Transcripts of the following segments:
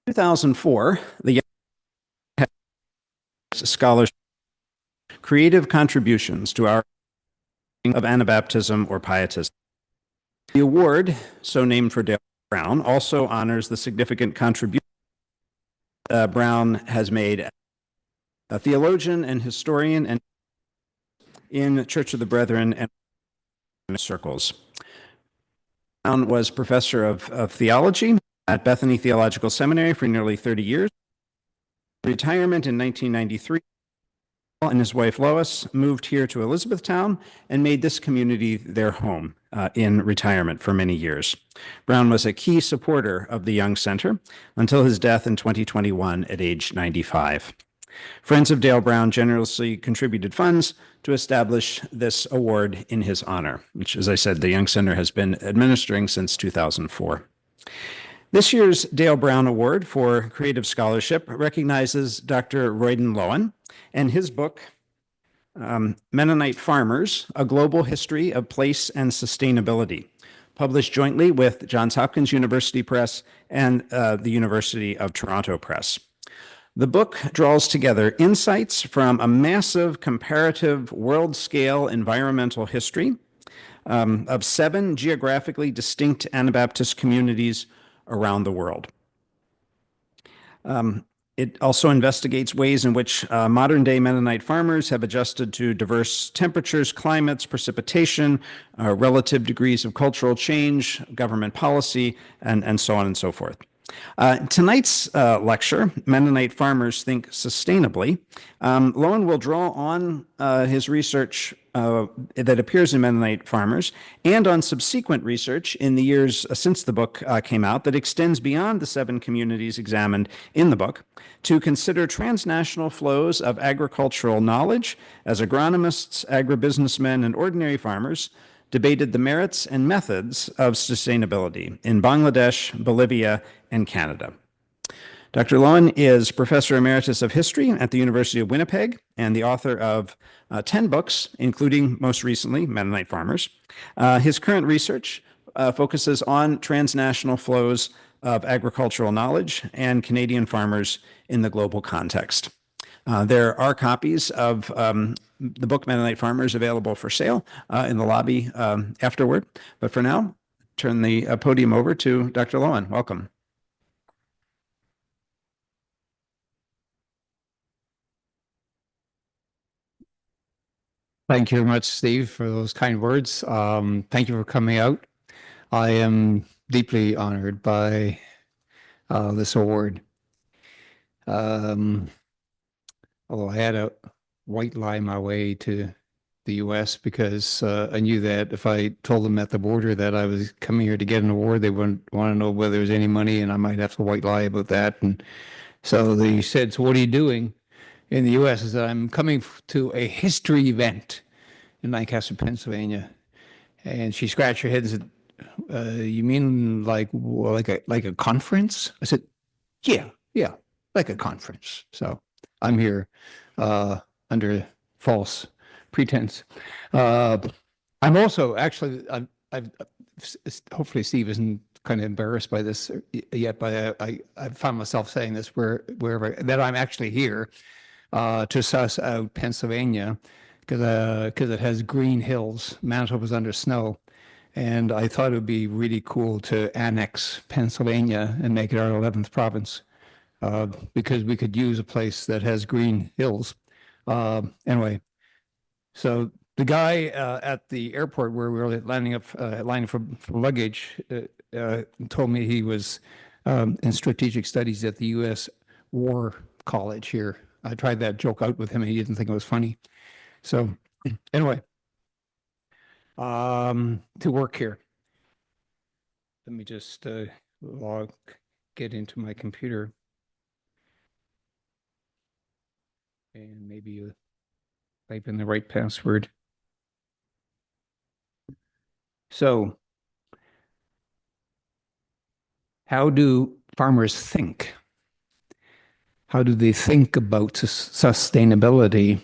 2004, the scholarship creative contributions to our of Anabaptism or Pietism. The award, so named for Dale Brown, also honors the significant contribution Brown has made, a theologian and historian, and in Church of the Brethren and circles. Brown was professor of theology at Bethany Theological Seminary for nearly 30 years. Retirement in 1993, and his wife Lois moved here to Elizabethtown and made this community their home in retirement for many years. Brown was a key supporter of the Young Center until his death in 2021 at age 95. Friends of Dale Brown generously contributed funds to establish this award in his honor, which, as I said, the Young Center has been administering since 2004. This year's Dale Brown Award for Creative Scholarship recognizes Dr. Royden Loewen and his book, Mennonite Farmers, A Global History of Place and Sustainability, published jointly with Johns Hopkins University Press and the University of Toronto Press. The book draws together insights from a massive comparative world-scale environmental history of 7 geographically distinct Anabaptist communities around the world. It also investigates ways in which modern-day Mennonite farmers have adjusted to diverse temperatures, climates, precipitation, relative degrees of cultural change, government policy, and so on and so forth. Tonight's lecture, Mennonite Farmers Think Sustainably, Loewen will draw on his research that appears in Mennonite Farmers and on subsequent research in the years since the book came out that extends beyond the 7 communities examined in the book to consider transnational flows of agricultural knowledge as agronomists, agribusinessmen, and ordinary farmers debated the merits and methods of sustainability in Bangladesh, Bolivia, and Canada. Dr. Loewen is Professor Emeritus of History at the University of Winnipeg and the author of 10 books, including most recently Mennonite Farmers. His current research focuses on transnational flows of agricultural knowledge and Canadian farmers in the global context. There are copies of the book Mennonite Farmers available for sale in the lobby afterward. But for now, turn the podium over to Dr. Loewen. Welcome. Thank you very much, Steve, for those kind words. Thank you for coming out. I am deeply honored by this award. Although I had to white lie my way to the U.S. because I knew that if I told them at the border that I was coming here to get an award, they wouldn't want to know whether there was any money, and I might have to white lie about that. And so they said, "So what are you doing in the U.S.?" I said, "I'm coming to a history event in Lancaster, Pennsylvania." And she scratched her head and said, "You mean like a conference?" I said, "Yeah, like a conference." So I'm here under false pretense. I'm also actually, I've hopefully Steve isn't kind of embarrassed by this yet, but I found myself saying this wherever that I'm actually here to suss out Pennsylvania because it has green hills. Manitoba's under snow. And I thought it would be really cool to annex Pennsylvania and make it our 11th province. Because we could use a place that has green hills. Anyway, so the guy at the airport where we were lining for luggage told me he was in strategic studies at the U.S. War College here. I tried that joke out with him and he didn't think it was funny. So anyway, to work here. Let me just get into my computer. And maybe you type in the right password. So, how do farmers think? How do they think about sustainability?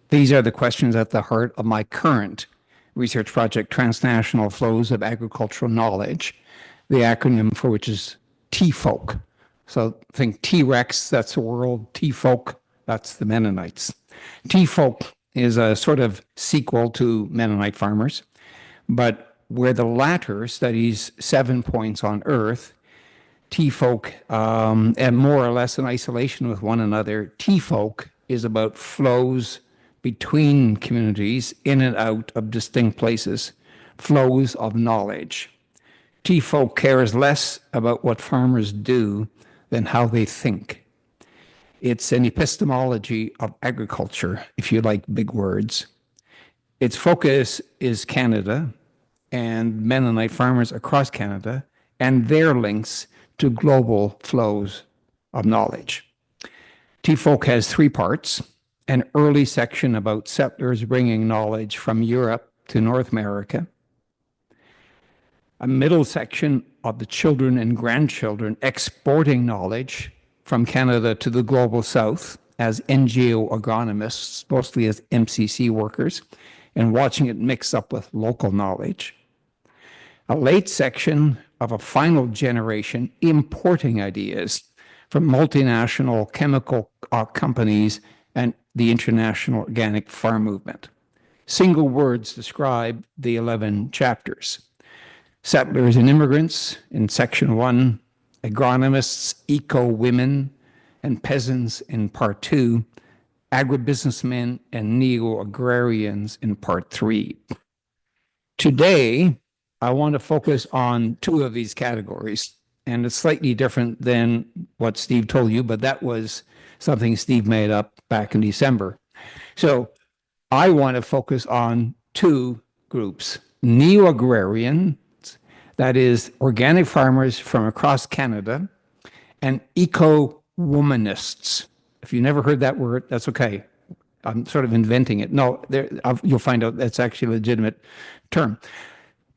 These are the questions at the heart of my current research project, Transnational Flows of Agricultural Knowledge, the acronym for which is TFOK, So think T-Rex, that's the world. T-Folk, that's the Mennonites. T-Folk is a sort of sequel to Mennonite Farmers, but where the latter studies 7 points on Earth, T-Folk, and more or less in isolation with one another. T-Folk is about flows between communities in and out of distinct places, flows of knowledge. T-Folk cares less about what farmers do than how they think. It's an epistemology of agriculture, if you like big words. Its focus is Canada and Mennonite farmers across Canada and their links to global flows of knowledge. T-Folk has 3 parts: an early section about settlers bringing knowledge from Europe to North America, a middle section of the children and grandchildren exporting knowledge from Canada to the global south as NGO agronomists, mostly as MCC workers, and watching it mix up with local knowledge. A late section of a final generation importing ideas from multinational chemical companies and the international organic farm movement. Single words describe the 11 chapters. Settlers and immigrants in section 1, agronomists, eco-women, and peasants in part 2, agribusinessmen and neo-agrarians in part 3. Today, I want to focus on 2 of these categories, and it's slightly different than what Steve told you, but that was something Steve made up back in December. So I want to focus on 2 groups: neo-agrarian, that is organic farmers from across Canada, and eco-womanists. If you never heard that word, that's okay. I'm sort of inventing it. No, you'll find out that's actually a legitimate term.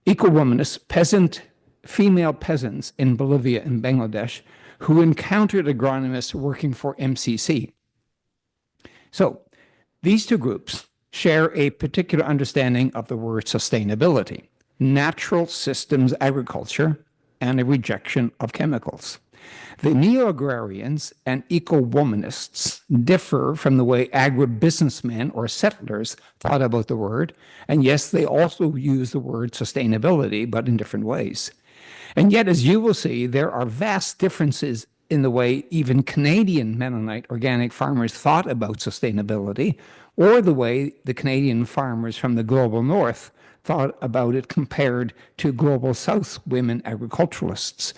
Eco-womanists, female peasants in Bolivia and Bangladesh who encountered agronomists working for MCC. So these 2 groups share a particular understanding of the word sustainability, natural systems agriculture, and a rejection of chemicals. The neo-agrarians and eco-womanists differ from the way agribusinessmen or settlers thought about the word, and yes, they also use the word sustainability, but in different ways. And yet, as you will see, there are vast differences in the way even Canadian Mennonite organic farmers thought about sustainability, or the way the Canadian farmers from the global north thought about it compared to global south women agriculturalists.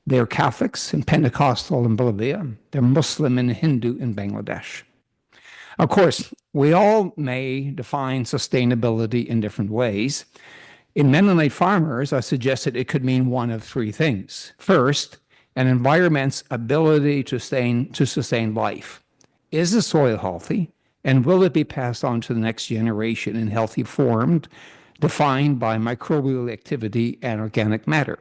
They're Catholics and Pentecostal in Bolivia. They're Muslim and Hindu in Bangladesh. Of course, we all may define sustainability in different ways. In Mennonite Farmers, I suggested it could mean one of 3 things. First, an environment's ability to sustain life. Is the soil healthy? And will it be passed on to the next generation in healthy form, defined by microbial activity and organic matter?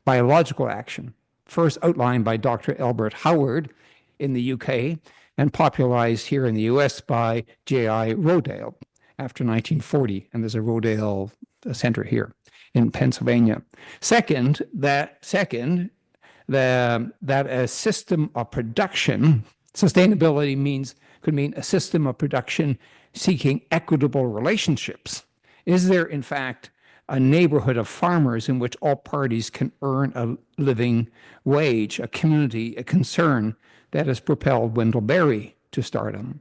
Biological action, first outlined by Dr. Albert Howard in the UK and popularized here in the US by J.I. Rodale after 1940. And there's a Rodale Center here in Pennsylvania. Second, that a system of production, sustainability could mean a system of production seeking equitable relationships. Is there, in fact, a neighborhood of farmers in which all parties can earn a living wage, a community, a concern that has propelled Wendell Berry to stardom?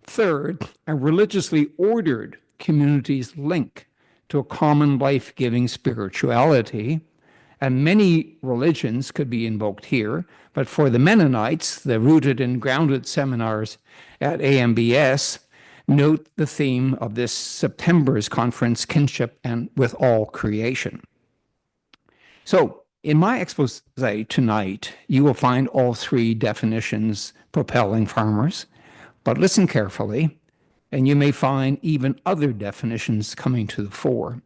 Third, a religiously ordered community's link to a common life-giving spirituality. And many religions could be invoked here, but for the Mennonites, the Rooted and Grounded seminars at AMBS, note the theme of this September's conference, kinship and with all creation. So in my expose tonight, you will find all 3 definitions propelling farmers, but listen carefully, and you may find even other definitions coming to the fore.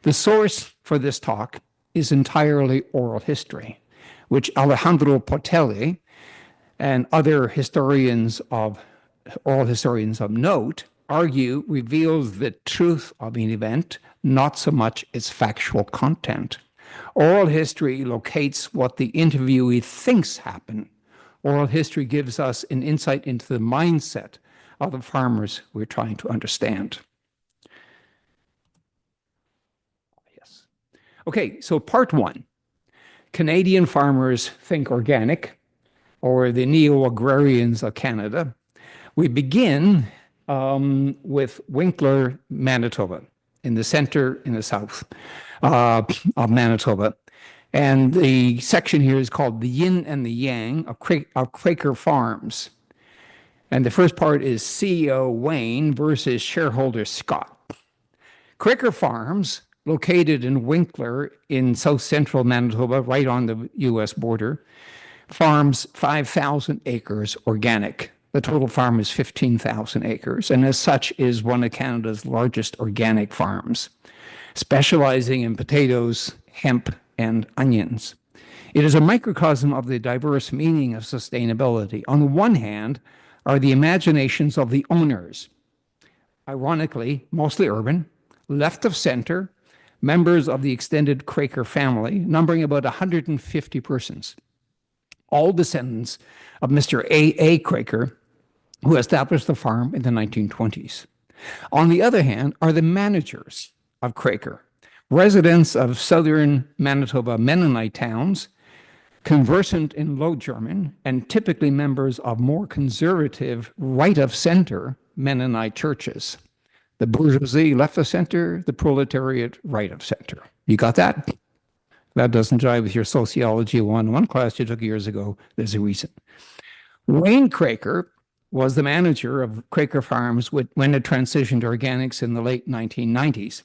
The source for this talk is entirely oral history, which Alejandro Portelli and other oral historians of note argue reveals the truth of an event, not so much its factual content. Oral history locates what the interviewee thinks happened. Oral history gives us an insight into the mindset of the farmers we're trying to understand. Yes. Okay, so part one. Canadian farmers think organic, or the neo-agrarians of Canada. We begin with Winkler, Manitoba, in the center, in the south of Manitoba. And the section here is called The Yin and the Yang of Quaker Farms. And the first part is CEO Wayne versus shareholder Scott. Quaker Farms, located in Winkler in south central Manitoba, right on the US border, farms 5,000 acres organic. The total farm is 15,000 acres, and as such is one of Canada's largest organic farms, specializing in potatoes, hemp, and onions. It is a microcosm of the diverse meaning of sustainability. On the one hand are the imaginations of the owners, ironically, mostly urban, left of center, members of the extended Quaker family, numbering about 150 persons, all descendants of Mr. A. Quaker, who established the farm in the 1920s. On the other hand are the managers of Quaker, residents of southern Manitoba Mennonite towns, conversant in Low German, and typically members of more conservative, right-of-center Mennonite churches. The bourgeoisie left of center, the proletariat right of center. You got that? That doesn't jive with your sociology 101 class you took years ago. There's a reason. Wayne Quaker was the manager of Quaker Farms when it transitioned to organics in the late 1990s.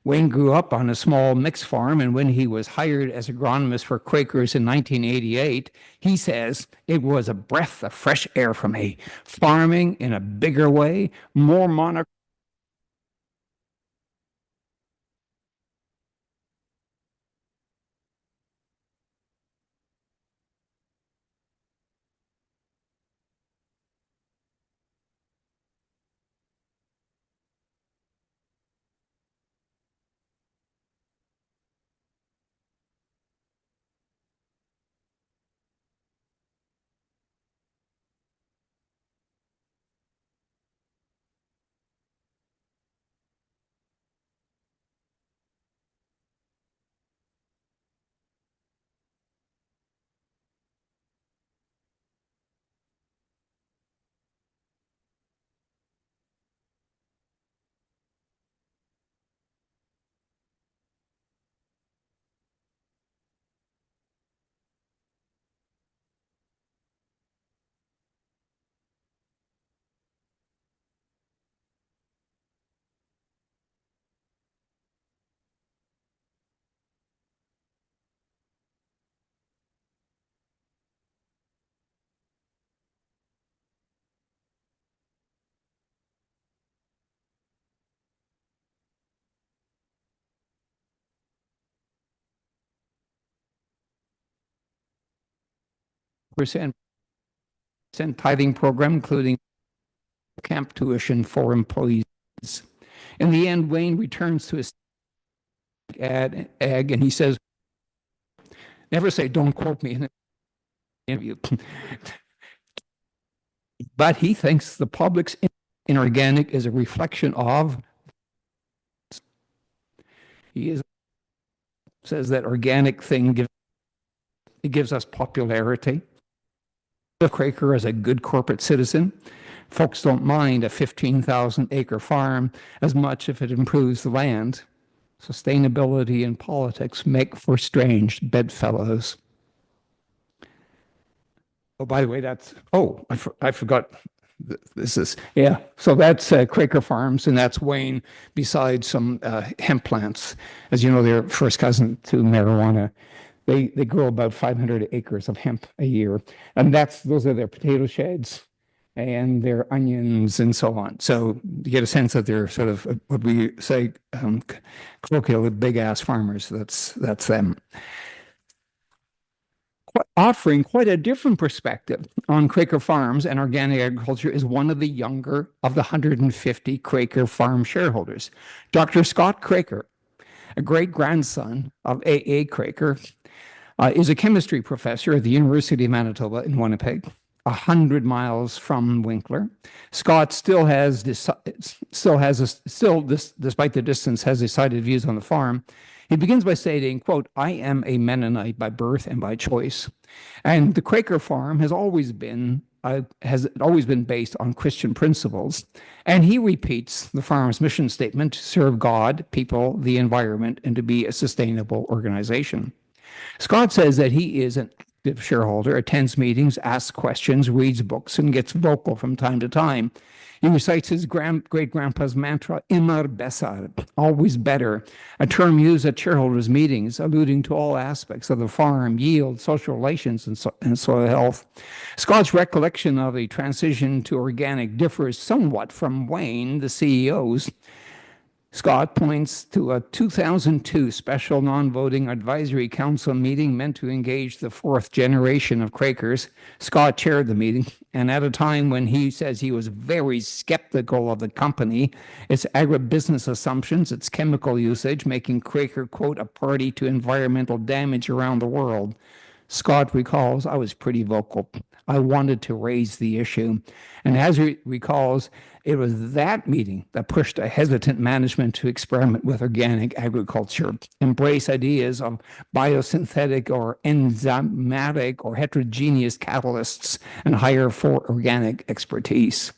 Wayne grew up on a small mixed farm, and when he was hired as agronomist for Quakers in 1988, he says, it was a breath of fresh air for me. Farming in a bigger way, more monoculture. Percent tithing program, including camp tuition for employees. In the end, Wayne returns to his ag, and he says, never say, don't quote me in an interview. But he thinks the public's in organic is a reflection of, says that organic thing gives us popularity. The Quaker is a good corporate citizen. Folks don't mind a 15,000 acre farm as much if it improves the land. Sustainability and politics make for strange bedfellows. Oh, by the way, that's, I forgot. This is, yeah. So that's Quaker Farms, and that's Wayne, besides some hemp plants. As you know, they're first cousin to marijuana. They grow about 500 acres of hemp a year, and those are their potato sheds and their onions and so on. So you get a sense that they're sort of what we say colloquially, big ass farmers. That's them. Offering quite a different perspective on Quaker farms and organic agriculture is one of the younger of the 150 Quaker farm shareholders, Dr. Scott Quaker, a great-grandson of A. Craker, is a chemistry professor at the University of Manitoba in Winnipeg, 100 miles from Winkler. Scott despite the distance, has decided views on the farm. He begins by stating, quote, "I am a Mennonite by birth and by choice." And the Quaker farm has always been based on Christian principles. And he repeats the farm's mission statement to serve God, people, the environment, and to be a sustainable organization. Scott says that he is an active shareholder, attends meetings, asks questions, reads books, and gets vocal from time to time. He recites his great-grandpa's mantra, "Immer besser," always better, a term used at shareholders' meetings, alluding to all aspects of the farm, yield, social relations, and soil health. Scott's recollection of the transition to organic differs somewhat from Wayne, the CEO's. Scott points to a 2002 special non-voting advisory council meeting meant to engage the fourth generation of Quakers. Scott chaired the meeting, and at a time when he says he was very skeptical of the company, its agribusiness assumptions, its chemical usage, making Quaker, quote, "a party to environmental damage around the world." Scott recalls, "I was pretty vocal. I wanted to raise the issue." And as he recalls, it was that meeting that pushed a hesitant management to experiment with organic agriculture, embrace ideas of biosynthetic or enzymatic or heterogeneous catalysts, and hire for organic expertise.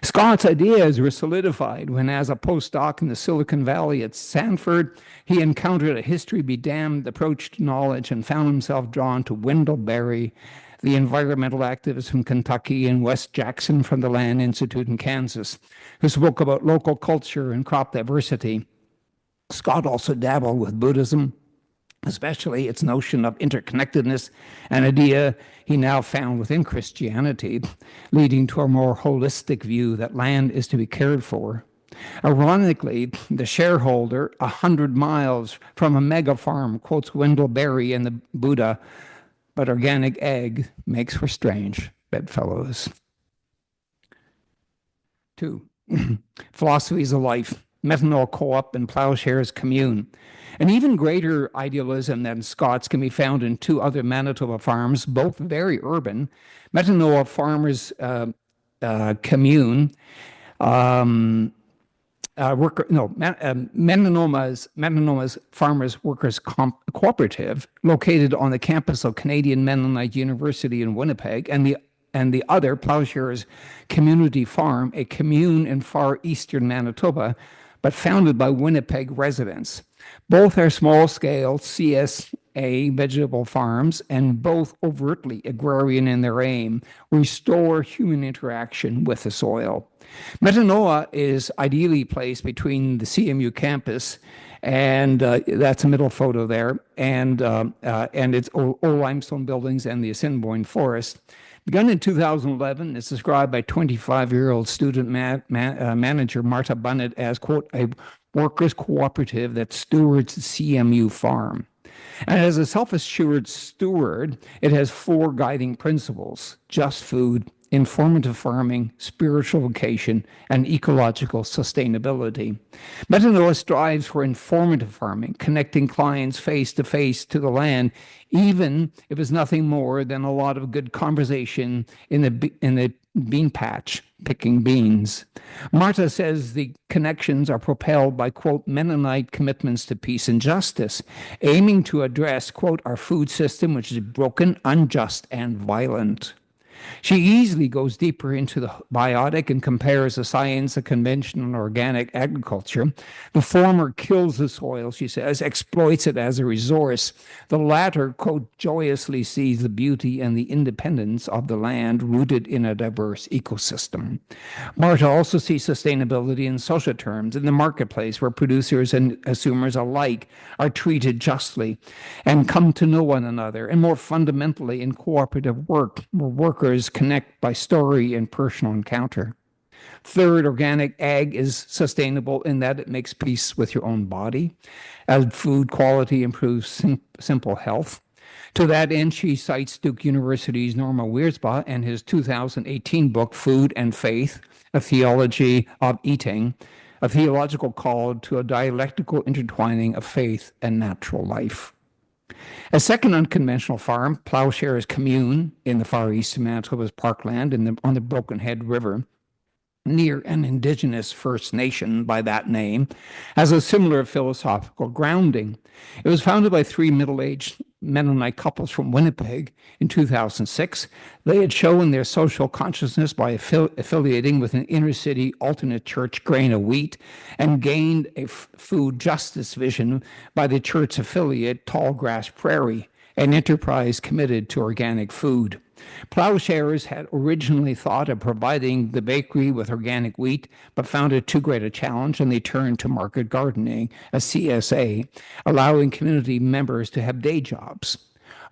Scott's ideas were solidified when, as a postdoc in the Silicon Valley at Stanford, he encountered a history be damned approach to knowledge and found himself drawn to Wendell Berry, the environmental activist from Kentucky, and Wes Jackson from the Land Institute in Kansas, who spoke about local culture and crop diversity. Scott also dabbled with Buddhism, especially its notion of interconnectedness, an idea he now found within Christianity, leading to a more holistic view that land is to be cared for. Ironically, the shareholder, 100 miles from a mega farm, quotes Wendell Berry and the Buddha, but organic ag makes for strange bedfellows. 2. Philosophies of life, methanol co-op and plowshares commune. An even greater idealism than Scott's can be found in two other Manitoba farms, both very urban. Mennonite Farmers commune, Mennonites Farmers Workers Cooperative, located on the campus of Canadian Mennonite University in Winnipeg, and the other, Plowshares Community Farm, a commune in far eastern Manitoba, but founded by Winnipeg residents. Both are small-scale CSA vegetable farms, and both overtly agrarian in their aim, restore human interaction with the soil. Metanoa is ideally placed between the CMU campus, and that's a middle photo there, and its old limestone buildings and the Assiniboine Forest. Begun in 2011, it's described by 25-year-old student manager Marta Bunnett as, quote, "a workers' cooperative that stewards the CMU farm." And as a self-assured steward, it has 4 guiding principles: just food, informative farming, spiritual vocation, and ecological sustainability. Metanoa strives for informative farming, connecting clients face-to-face to the land, even if it's nothing more than a lot of good conversation in the bean patch, picking beans. Marta says the connections are propelled by, quote, Mennonite commitments to peace and justice, aiming to address, quote, our food system, which is broken, unjust, and violent. She easily goes deeper into the biotic and compares the science of conventional organic agriculture. The former kills the soil, she says, exploits it as a resource. The latter, quote, joyously sees the beauty and the independence of the land rooted in a diverse ecosystem. Marta also sees sustainability in social terms in the marketplace, where producers and consumers alike are treated justly and come to know one another, and more fundamentally in cooperative work, where workers connect by story and personal encounter. Third, organic ag is sustainable in that it makes peace with your own body, as food quality improves simple health. To that end, she cites Duke University's Norman Wiersba and his 2018 book, Food and Faith, A Theology of Eating, a theological call to a dialectical intertwining of faith and natural life. A second unconventional farm, Plowshares Commune in the far east of Manitoba's parkland on the Broken Head River, near an indigenous First Nation by that name, has a similar philosophical grounding. It was founded by three middle-aged Mennonite couples from Winnipeg in 2006. They had shown their social consciousness by affiliating with an inner-city alternate church, Grain of Wheat, and gained a food justice vision by the church affiliate, Tallgrass Prairie, an enterprise committed to organic food. Plowshares had originally thought of providing the bakery with organic wheat, but found it too great a challenge, and they turned to market gardening, a CSA, allowing community members to have day jobs.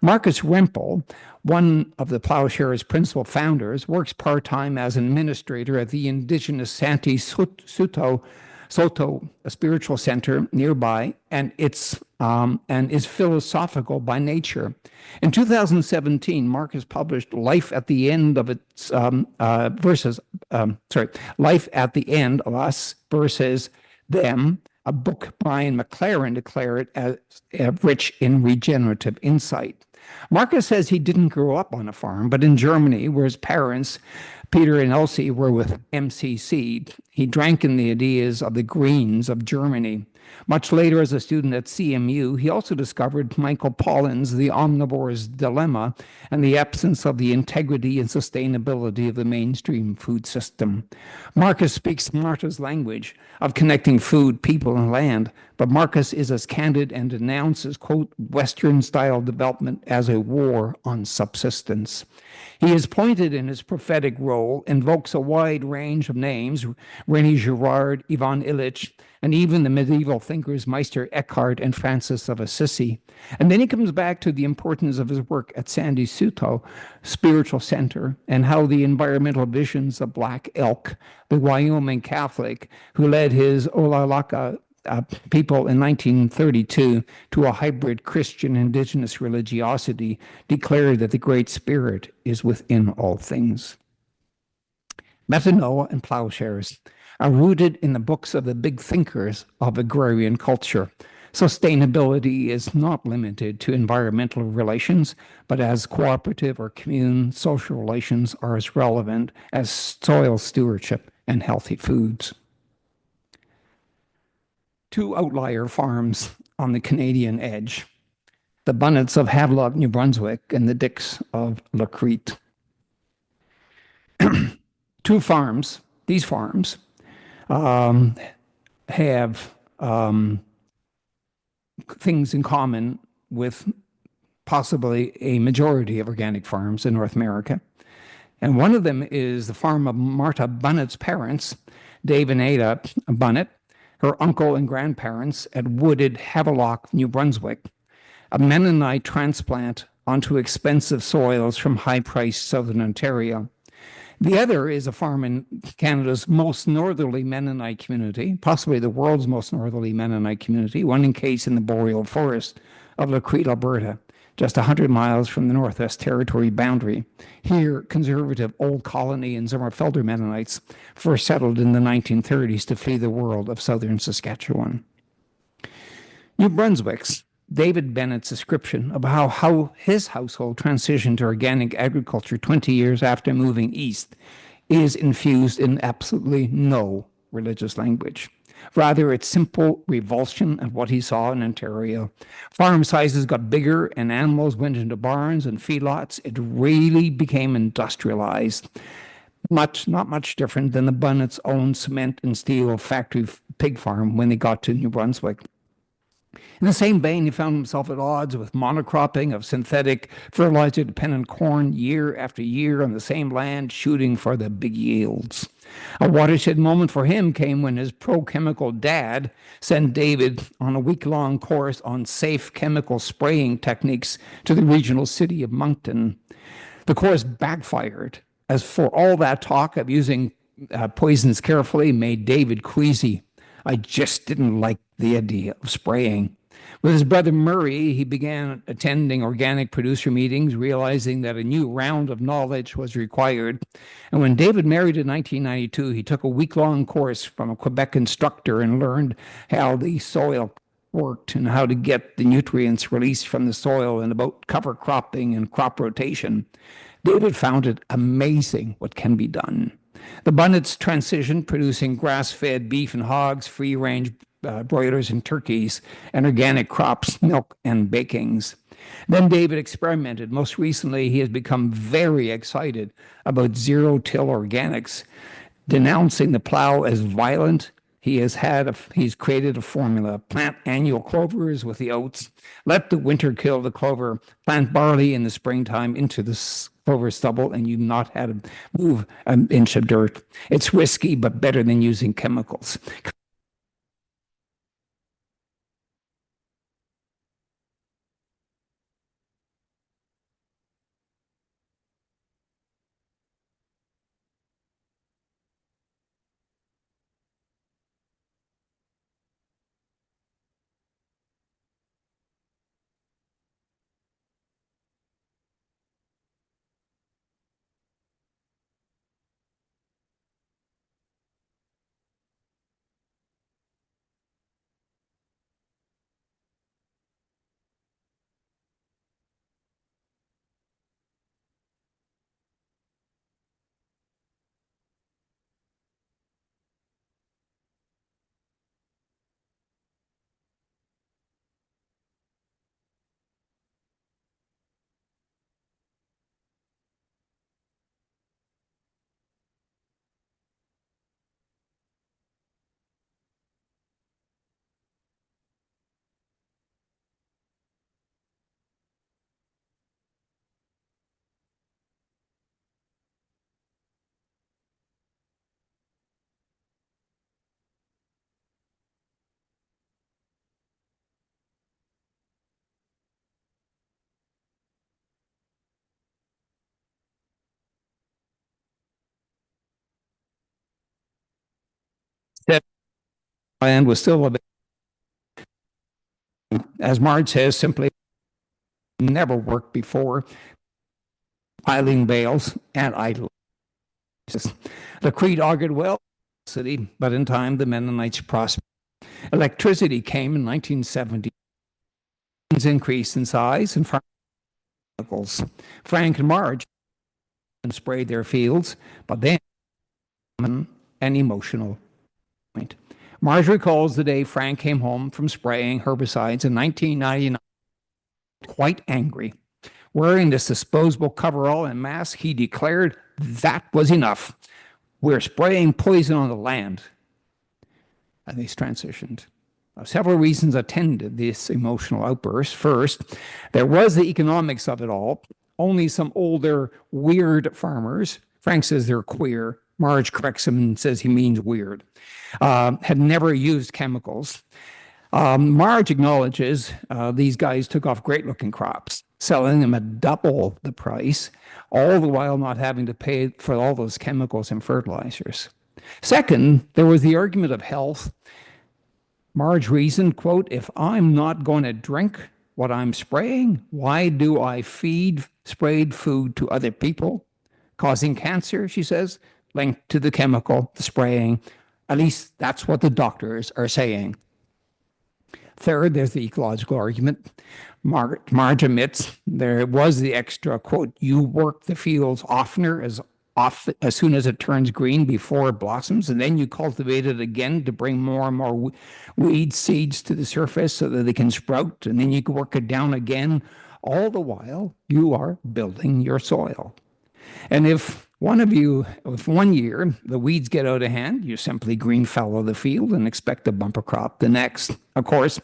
Marcus Rempel, one of the Plowshares' principal founders, works part-time as an administrator at the indigenous Santee Soto, a spiritual center nearby, and is philosophical by nature. In 2017, Marcus published "Life at the End of Us versus Them," a book Brian McLaren declared as rich in regenerative insight. Marcus says he didn't grow up on a farm, but in Germany, where his parents, Peter and Elsie, were with MCC. He drank in the ideas of the Greens of Germany. Much later, as a student at CMU, he also discovered Michael Pollan's The Omnivore's Dilemma and the absence of the integrity and sustainability of the mainstream food system. Marcus speaks Marta's language of connecting food, people, and land, but Marcus is as candid and denounces, quote, Western-style development as a war on subsistence. He is pointed in his prophetic role, invokes a wide range of names, René Girard, Ivan Illich, and even the medieval thinkers Meister Eckhart and Francis of Assisi. And then he comes back to the importance of his work at Santee Soto Spiritual Center and how the environmental visions of Black Elk, the Wyoming Catholic who led his Olalaka people in 1932 to a hybrid Christian indigenous religiosity, declared that the Great Spirit is within all things. Metanoia and Plowshares are rooted in the books of the big thinkers of agrarian culture. Sustainability is not limited to environmental relations, but as cooperative or commune social relations are as relevant as soil stewardship and healthy foods. Two outlier farms on the Canadian edge, the Bunnets of Havelock, New Brunswick, and the Dicks of La Crete. These farms have things in common with possibly a majority of organic farms in North America. And one of them is the farm of Marta Bunnet's parents, Dave and Ada Bunnet, her uncle and grandparents at wooded Havelock, New Brunswick, a Mennonite transplant onto expensive soils from high-priced southern Ontario. The other is a farm in Canada's most northerly Mennonite community, possibly the world's most northerly Mennonite community, one encased in the boreal forest of La Crete, Alberta, just 100 miles from the Northwest Territory boundary. Here, conservative Old Colony and Zimmerfelder Mennonites first settled in the 1930s to flee the world of southern Saskatchewan. New Brunswick's David Bennett's description of how his household transitioned to organic agriculture 20 years after moving east is infused in absolutely no religious language. Rather, it's simple revulsion at what he saw in Ontario. Farm sizes got bigger and animals went into barns and feedlots. It really became industrialized. Not much different than the Bunnets' own cement and steel factory pig farm when they got to New Brunswick. In the same vein, he found himself at odds with monocropping of synthetic fertilizer-dependent corn year after year on the same land, shooting for the big yields. A watershed moment for him came when his pro-chemical dad sent David on a week-long course on safe chemical spraying techniques to the regional city of Moncton. The course backfired, as for all that talk of using poisons carefully made David queasy. I just didn't like the idea of spraying. With his brother Murray, he began attending organic producer meetings, realizing that a new round of knowledge was required. And when David married in 1992, he took a week-long course from a Quebec instructor and learned how the soil worked and how to get the nutrients released from the soil and about cover cropping and crop rotation. David found it amazing what can be done. The Bunnets transitioned, producing grass-fed beef and hogs, free-range broilers and turkeys, and organic crops, milk, and bakings. Then David experimented. Most recently, he has become very excited about zero-till organics, denouncing the plow as violent. He's created a formula: plant annual clovers with the oats, let the winter kill the clover, plant barley in the springtime into the clover stubble, and you've not had to move an inch of dirt. It's risky, but better than using chemicals. That land was still, as Marge says, simply never worked before, piling bales and idle. The creed augured well city, but in time the Mennonites prospered. Electricity came in 1970. Increased in size and chemicals. Frank and Marge sprayed their fields, but then an emotional point. Marge recalls the day Frank came home from spraying herbicides in 1999, quite angry. Wearing this disposable coverall and mask, he declared that was enough. We're spraying poison on the land. And they transitioned. Several reasons attended this emotional outburst. First, there was the economics of it all. Only some older, weird farmers, Frank says they're queer, Marge corrects him and says he means weird, had never used chemicals. Marge acknowledges these guys took off great-looking crops, selling them at double the price, all the while not having to pay for all those chemicals and fertilizers. Second, there was the argument of health. Marge reasoned, quote, if I'm not going to drink what I'm spraying, why do I feed sprayed food to other people? Causing cancer, she says, linked to the chemical, the spraying. At least that's what the doctors are saying. Third, there's the ecological argument. Marge admits there was the extra, quote, you work the fields oftener as soon as it turns green before it blossoms, and then you cultivate it again to bring more and more weed seeds to the surface so that they can sprout, and then you can work it down again. All the while, you are building your soil. And if one year the weeds get out of hand, you simply green fallow the field and expect a bumper crop the next. Of course,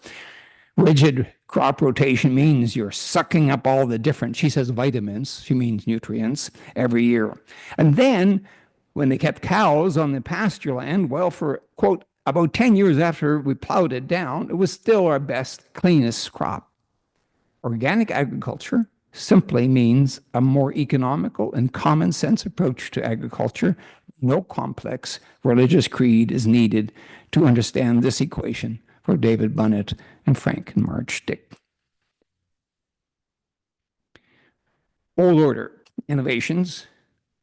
rigid crop rotation means you're sucking up all the different, she says vitamins, she means nutrients, every year. And then when they kept cows on the pasture land, well, for, quote, about 10 years after we plowed it down, it was still our best, cleanest crop. Organic agriculture simply means a more economical and common sense approach to agriculture. No complex religious creed is needed to understand this equation for David Bunnett and Frank and Marge Dick. Old Order Innovations.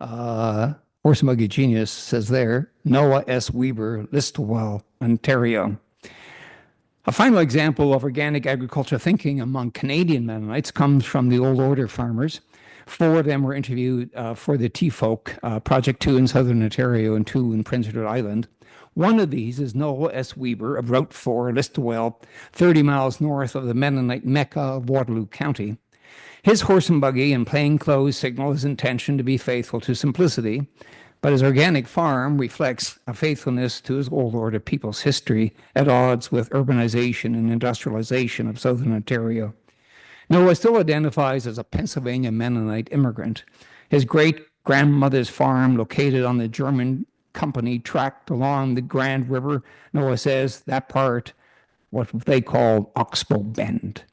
Horse and Buggy Genius says there, Noah S. Weber, Listowel, Ontario. A final example of organic agriculture thinking among Canadian Mennonites comes from the Old Order farmers. 4 of them were interviewed for the TFOC, Project 2 in Southern Ontario and 2 in Prince Edward Island. One of these is Noah S. Weber of Route 4, Listowel, 30 miles north of the Mennonite Mecca of Waterloo County. His horse and buggy and plain clothes signal his intention to be faithful to simplicity, but his organic farm reflects a faithfulness to his Old Order people's history at odds with urbanization and industrialization of Southern Ontario. Noah still identifies as a Pennsylvania Mennonite immigrant. His great-grandmother's farm, located on the German company tract along the Grand River, Noah says that part, what they call Oxbow Bend.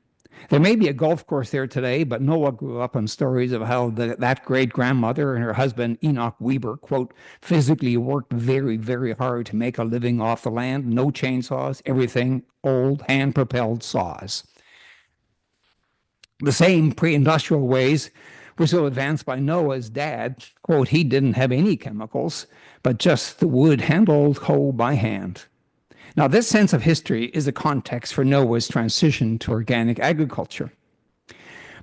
There may be a golf course there today, but Noah grew up on stories of how that great-grandmother and her husband, Enoch Weber, quote, physically worked very, very hard to make a living off the land. No chainsaws, everything old, hand-propelled saws. The same pre-industrial ways were so advanced by Noah's dad. Quote, he didn't have any chemicals, but just the wood handled hoe by hand. Now, this sense of history is the context for Noah's transition to organic agriculture.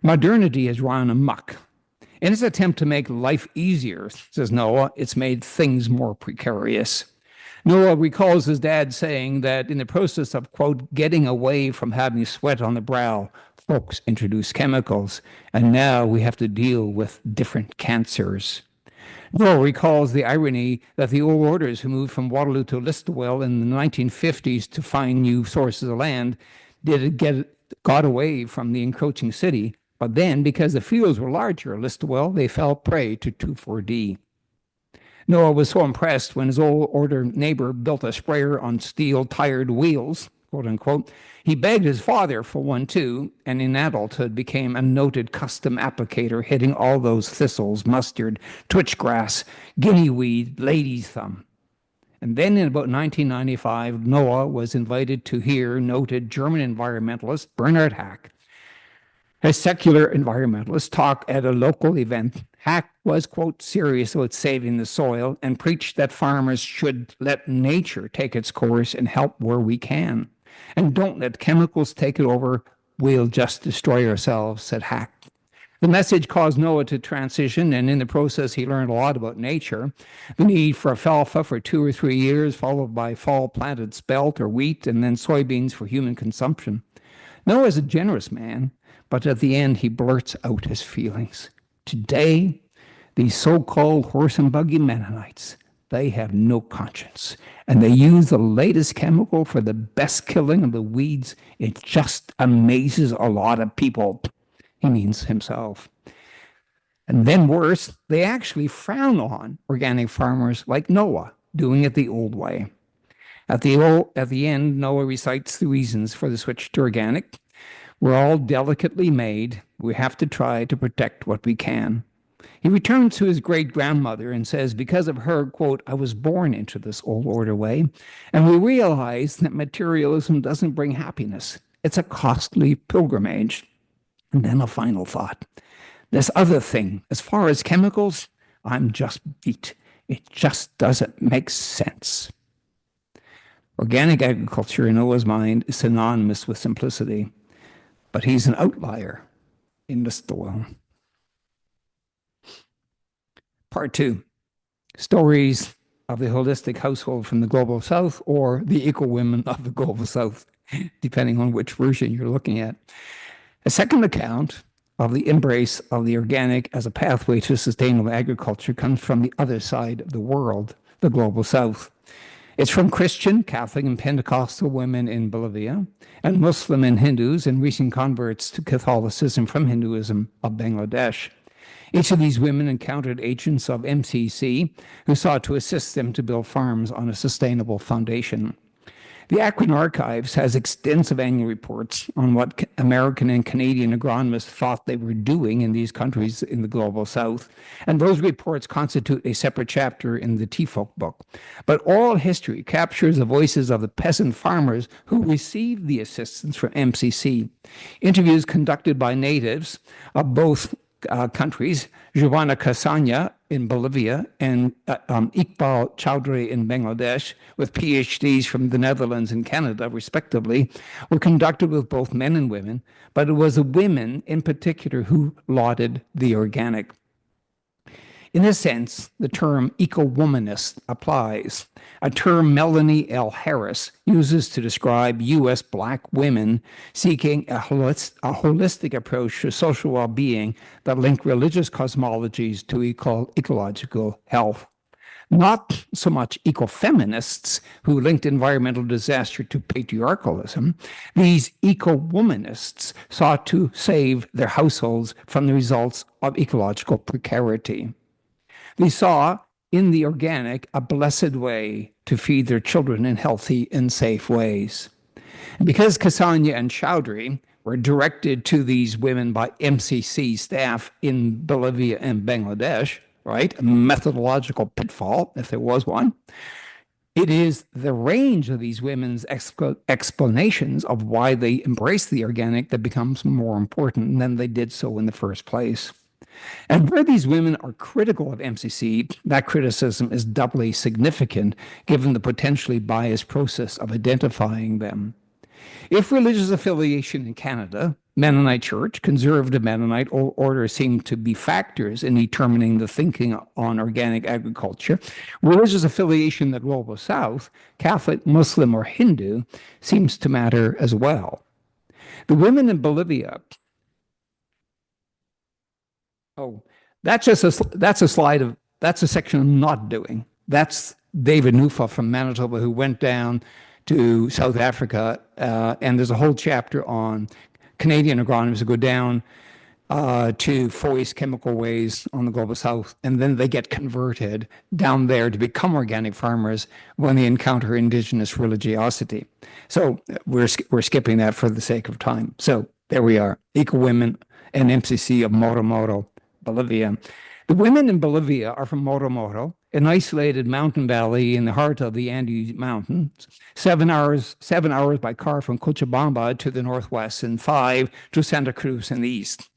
Modernity has run amok. In its attempt to make life easier, says Noah, it's made things more precarious. Noah recalls his dad saying that in the process of, quote, getting away from having sweat on the brow, folks introduced chemicals, and now we have to deal with different cancers. Noah recalls the irony that the old orders who moved from Waterloo to Listowel in the 1950s to find new sources of land got away from the encroaching city, but then, because the fields were larger at Listowel, they fell prey to 2,4-D. Noah was so impressed when his old order neighbor built a sprayer on steel-tired wheels, quote unquote. He begged his father for one too, and in adulthood became a noted custom applicator, hitting all those thistles, mustard, twitchgrass, guinea weed, lady's thumb. And then in about 1995, Noah was invited to hear noted German environmentalist Bernhard Hack, a secular environmentalist, talk at a local event. Hack was, quote, serious about saving the soil and preached that farmers should let nature take its course and help where we can. And don't let chemicals take it over. We'll just destroy ourselves, said Hack. The message caused Noah to transition, and in the process, he learned a lot about nature. The need for alfalfa for 2 or 3 years, followed by fall-planted spelt or wheat, and then soybeans for human consumption. Noah is a generous man, but at the end, he blurts out his feelings. Today, these so-called horse and buggy Mennonites, they have no conscience, and they use the latest chemical for the best killing of the weeds. It just amazes a lot of people. He means himself. And then worse, they actually frown on organic farmers like Noah, doing it the old way. At the end, Noah recites the reasons for the switch to organic. We're all delicately made. We have to try to protect what we can. He returns to his great-grandmother and says, because of her, quote, I was born into this old order way. And we realize that materialism doesn't bring happiness. It's a costly pilgrimage. And then a final thought. This other thing, as far as chemicals, I'm just beat. It just doesn't make sense. Organic agriculture, in Noah's mind, is synonymous with simplicity. But he's an outlier in this soil. Part 2, stories of the holistic household from the Global South, or the eco-women of the Global South, depending on which version you're looking at. A second account of the embrace of the organic as a pathway to sustainable agriculture comes from the other side of the world, the Global South. It's from Christian, Catholic, and Pentecostal women in Bolivia, and Muslim and Hindus and recent converts to Catholicism from Hinduism of Bangladesh. Each of these women encountered agents of MCC who sought to assist them to build farms on a sustainable foundation. The Akron Archives has extensive annual reports on what American and Canadian agronomists thought they were doing in these countries in the global south, and those reports constitute a separate chapter in the T-Folk book. But oral history captures the voices of the peasant farmers who received the assistance from MCC. Interviews conducted by natives of both countries, Giovanna Casanya in Bolivia and Iqbal Chowdhury in Bangladesh, with PhDs from the Netherlands and Canada, respectively, were conducted with both men and women, but it was the women in particular who lauded the organic. In a sense, the term eco-womanist applies, a term Melanie L. Harris uses to describe U.S. Black women seeking a holistic approach to social well-being that link religious cosmologies to ecological health. Not so much ecofeminists who linked environmental disaster to patriarchalism. These eco-womanists sought to save their households from the results of ecological precarity. They saw in the organic a blessed way to feed their children in healthy and safe ways. And because Kasanya and Chowdhury were directed to these women by MCC staff in Bolivia and Bangladesh, right, a methodological pitfall, if there was one, it is the range of these women's explanations of why they embraced the organic that becomes more important than they did so in the first place. And where these women are critical of MCC, that criticism is doubly significant given the potentially biased process of identifying them. If religious affiliation in Canada, Mennonite Church, conservative Mennonite order seem to be factors in determining the thinking on organic agriculture, religious affiliation in the global south, Catholic, Muslim, or Hindu, seems to matter as well. The women in Bolivia. Oh, that's a slide of, that's a section I'm not doing. That's David Nufa from Manitoba, who went down to South Africa, and there's a whole chapter on Canadian agronomists who go down to forest chemical ways on the global south, and then they get converted down there to become organic farmers when they encounter indigenous religiosity. So we're skipping that for the sake of time. So there we are, Eco Women and MCC of Moromoto, Bolivia. The women in Bolivia are from Moromoto, an isolated mountain valley in the heart of the Andes Mountains, 7 hours by car from Cochabamba to the northwest and 5 to Santa Cruz in the east.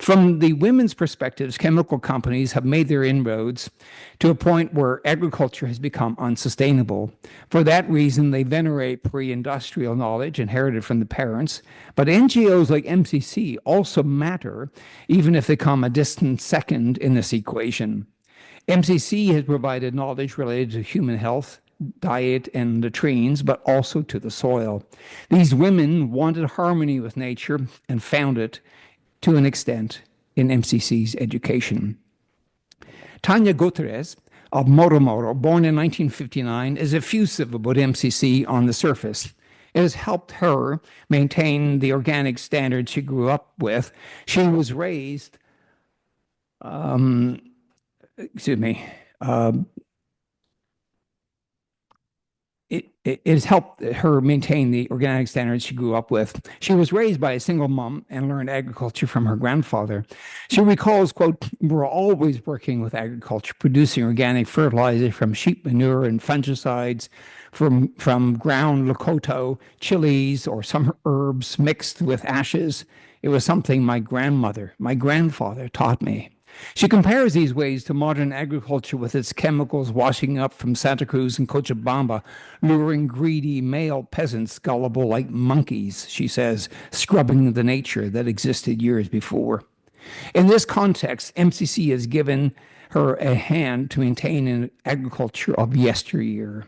From the women's perspectives, chemical companies have made their inroads to a point where agriculture has become unsustainable. For that reason, they venerate pre-industrial knowledge inherited from the parents, but NGOs like MCC also matter, even if they come a distant second in this equation. MCC has provided knowledge related to human health, diet, and latrines, but also to the soil. These women wanted harmony with nature and found it to an extent in MCC's education. Tanya Guterres of Moromoto, born in 1959, is effusive about MCC on the surface. It has helped her maintain the organic standards she grew up with. She was raised, it has helped her maintain the organic standards she grew up with. She was raised by a single mom and learned agriculture from her grandfather. She recalls, quote, "We're always working with agriculture, producing organic fertilizer from sheep manure and fungicides, from ground locoto, chilies, or some herbs mixed with ashes. It was something my grandfather taught me." She compares these ways to modern agriculture with its chemicals washing up from Santa Cruz and Cochabamba, luring greedy male peasants gullible like monkeys, she says, scrubbing the nature that existed years before. In this context, MCC has given her a hand to maintain an agriculture of yesteryear.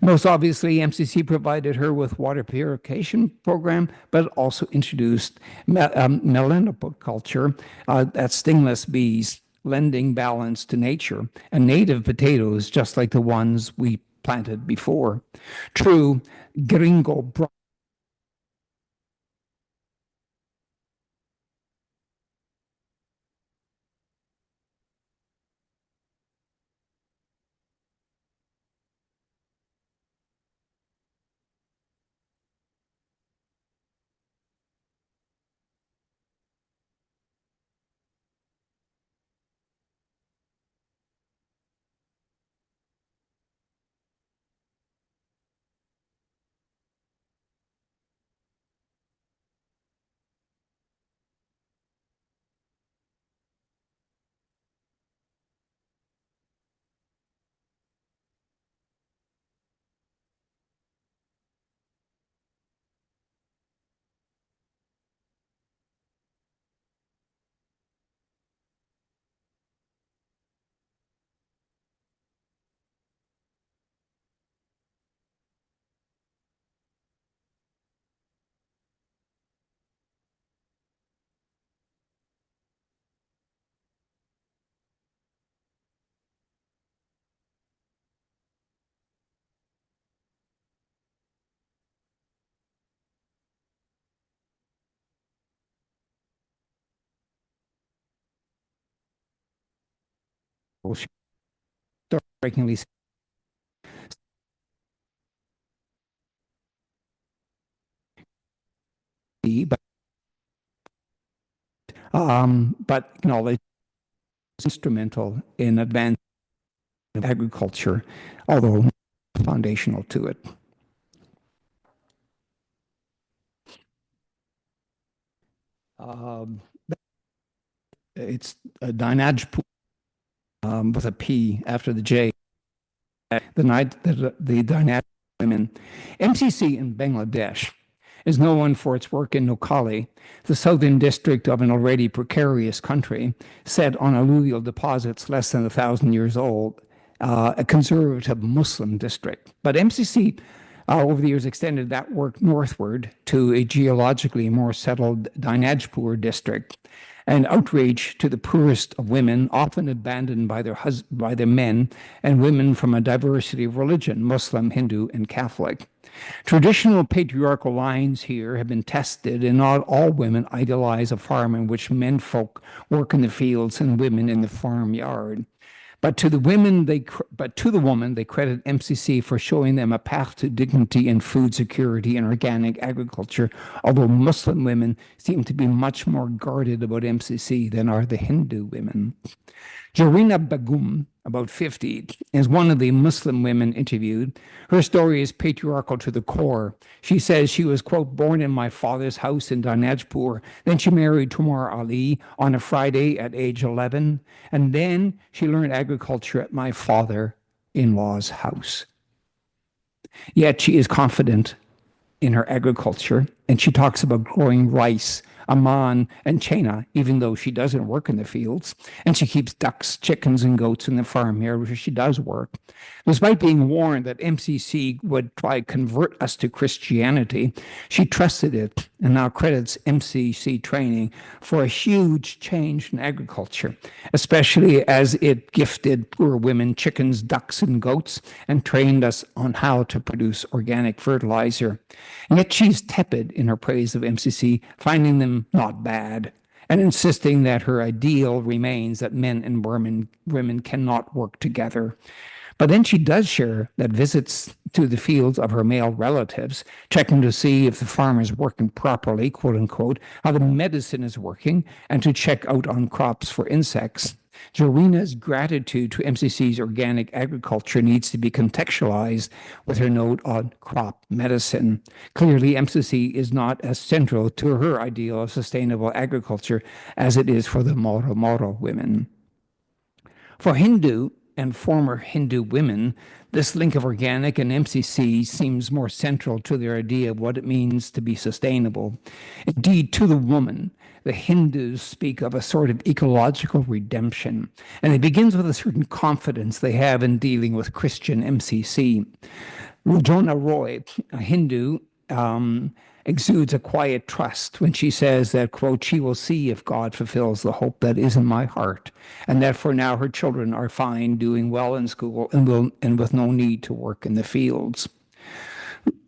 Most obviously, MCC provided her with water purification program, but also introduced melanoculture, that's stingless bees, lending balance to nature, and native potatoes, just like the ones we planted before. True gringo strikingly but acknowledge instrumental in advancing agriculture, although foundational to it. It's a Dinajpur with a P after the J. The Dinajpur women. MCC in Bangladesh is known for its work in Noakhali, the southern district of an already precarious country set on alluvial deposits less than 1,000 years old, a conservative Muslim district. But MCC over the years extended that work northward to a geologically more settled Dinajpur district, an outrage to the poorest of women, often abandoned by their men, and women from a diversity of religion, Muslim, Hindu, and Catholic. Traditional patriarchal lines here have been tested, and not all women idealize a farm in which men folk work in the fields and women in the farmyard. But to the woman, they credit MCC for showing them a path to dignity and food security in organic agriculture, although Muslim women seem to be much more guarded about MCC than are the Hindu women. Jarina Begum, about 50, is one of the Muslim women interviewed. Her story is patriarchal to the core. She says she was, quote, born in my father's house in Dinajpur. Then she married Tumar Ali on a Friday at age 11. And then she learned agriculture at my father-in-law's house. Yet she is confident in her agriculture, and she talks about growing rice, Amman, and Chena, even though she doesn't work in the fields. And she keeps ducks, chickens, and goats in the farmyard where she does work. Despite being warned that MCC would try to convert us to Christianity, she trusted it and now credits MCC training for a huge change in agriculture, especially as it gifted poor women chickens, ducks, and goats and trained us on how to produce organic fertilizer. And yet she's tepid in her praise of MCC, finding them not bad, and insisting that her ideal remains that men and women cannot work together. But then she does share that visits to the fields of her male relatives, checking to see if the farm is working properly, quote unquote, how the medicine is working, and to check out on crops for insects. Jorina's gratitude to MCC's organic agriculture needs to be contextualized with her note on crop medicine. Clearly, MCC is not as central to her ideal of sustainable agriculture as it is for the Moro women. For Hindu and former Hindu women, this link of organic and MCC seems more central to their idea of what it means to be sustainable. Indeed, to the woman, the Hindus speak of a sort of ecological redemption, and it begins with a certain confidence they have in dealing with Christian MCC. Rujona Roy, a Hindu, exudes a quiet trust when she says that, quote, she will see if God fulfills the hope that is in my heart, and that for now her children are fine, doing well in school, and with no need to work in the fields.